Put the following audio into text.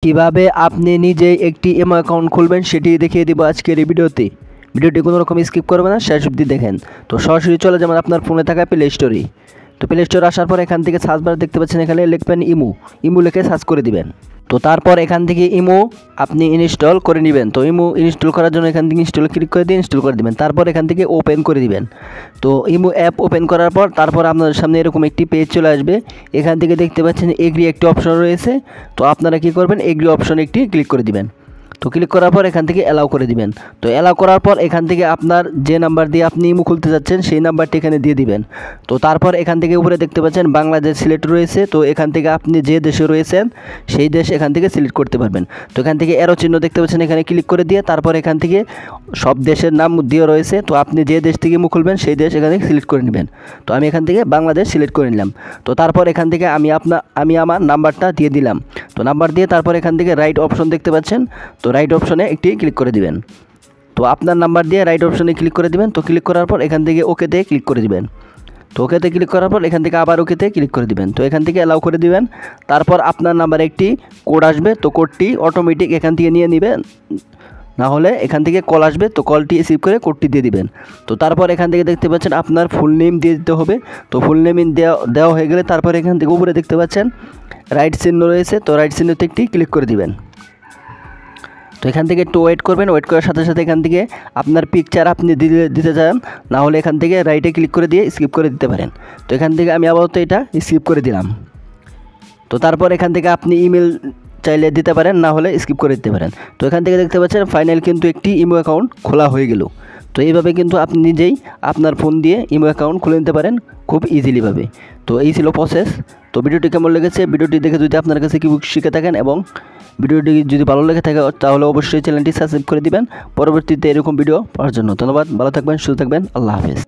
কিভাবে আপনি নিজেই একটি ইমো অ্যাকাউন্ট খুলবেন সেটি দেখিয়ে দিব আজকের এই ভিডিওতে। ভিডিওটি কোনো রকম স্কিপ করবেন না, শেষ অবধি দেখেন। তো সরাসরি চলে যাবেন আপনার ফোনে থাকা প্লে স্টোরে। তো প্লে স্টোরে আসার পর এখান থেকে সার্চ বার দেখতে পাচ্ছেন, এখানে লিখবেন ইমো লিখে সার্চ করে দিবেন। তো তারপর এখান থেকে ইমো আপনি ইনস্টল করে নেবেন। তো ইমো ইনস্টল করার জন্য এখান থেকে ইনস্টল ক্লিক করে দিয়ে ইনস্টল করে দিবেন। তারপর এখান থেকে ওপেন করে দিবেন। তো ইমো অ্যাপ ওপেন করার পর তারপর আপনাদের সামনে এরকম একটি পেজ চলে আসবে। এখান থেকে দেখতে পাচ্ছেন এগ্রি একটি অপশন রয়েছে। তো আপনারা কি করবেন, এগ্রি অপশনে একটি ক্লিক করে দিবেন। তো ক্লিক করার পর এখান থেকে অ্যালাউ করে দিবেন। তো অ্যালাউ করার পর এখান থেকে আপনার যে নাম্বার দিয়ে আপনি ইমো খুলতে যাচ্ছেন সেই নাম্বারটি এখানে দিয়ে দিবেন। তো তারপর এখান থেকে উপরে দেখতে পাচ্ছেন বাংলাদেশ সিলেক্ট রয়েছে। তো এখান থেকে আপনি যে দেশে রয়েছেন সেই দেশ এখান থেকে সিলেক্ট করতে পারবেন। তো এখান থেকে অ্যারো চিহ্ন দেখতে পাচ্ছেন, এখানে ক্লিক করে দিয়ে তারপর এখান থেকে সব দেশের নাম দিয়ে রয়েছে। তো আপনি যে দেশ থেকে ইমো খুলবেন সেই দেশ এখানে সিলেক্ট করে নেবেন। তো আমি এখান থেকে বাংলাদেশ সিলেক্ট করে নিলাম। তো তারপর এখান থেকে আমি আমার নাম্বারটা দিয়ে দিলাম। তো নাম্বার দিয়ে তারপর এখান থেকে রাইট অপশন দেখতে পাচ্ছেন। তো রাইট অপশনে একটি ক্লিক করে দিবেন। তো আপনার নাম্বার দিয়ে রাইট অপশনে ক্লিক করে দিবেন। তো ক্লিক করার পর এখান থেকে ওকেতে ক্লিক করে দিবেন। তো ওকেতে ক্লিক করার পর এখান থেকে আবার ওকেতে ক্লিক করে দিবেন। তো এখান থেকে অ্যালাউ করে দিবেন। তারপর আপনার নাম্বারে একটি কোড আসবে। তো কোডটি অটোমেটিক এখান থেকে নিয়ে নেবেন, না হলে এখান থেকে কল আসবে। তো কলটি রিসিভ করে কোডটি দিয়ে দিবেন। তো তারপর এখান থেকে দেখতে পাচ্ছেন আপনার ফুল নেম দিয়ে দিতে হবে। তো ফুল নেম দেওয়া হয়ে গেলে তারপর এখান থেকে উপরে দেখতে পাচ্ছেন রাইট চিহ্ন রয়েছে। তো রাইট চিহ্নতে একটি ক্লিক করে দিবেন। তো এখান থেকে একটু ওয়েট করবেন। ওয়েট করার সাথে সাথে এখান থেকে আপনার পিকচার আপনি দিতে চান, না হলে এখান থেকে রাইটে ক্লিক করে দিয়ে স্কিপ করে দিতে পারেন। তো এখান থেকে আমি আপাতত এটা স্কিপ করে দিলাম। তো তারপর এখান থেকে আপনি ইমেল চাইলে দিতে পারেন, না হলে স্কিপ করে দিতে পারেন। তো এখান থেকে দেখতে পাচ্ছেন ফাইনাল কিন্তু একটি ইমো অ্যাকাউন্ট খোলা হয়ে গেল। তো এইভাবে কিন্তু আপনি নিজেই আপনার ফোন দিয়ে ইমো অ্যাকাউন্ট খুলে নিতে পারেন খুব ইজিলিভাবে। তো এই ছিল প্রসেস। তো ভিডিওটি কেমন লেগেছে, ভিডিওটি দেখে যদি আপনার কাছে কিছু শিখে থাকেন এবং ভিডিওটি যদি ভালো লেগে থাকে তাহলে অবশ্যই চ্যানেলটি সাবস্ক্রাইব করে দিবেন পরবর্তীতে এরকম ভিডিও পাওয়ার জন্য। ধন্যবাদ, ভালো থাকবেন, সুস্থ থাকবেন, আল্লাহ হাফেজ।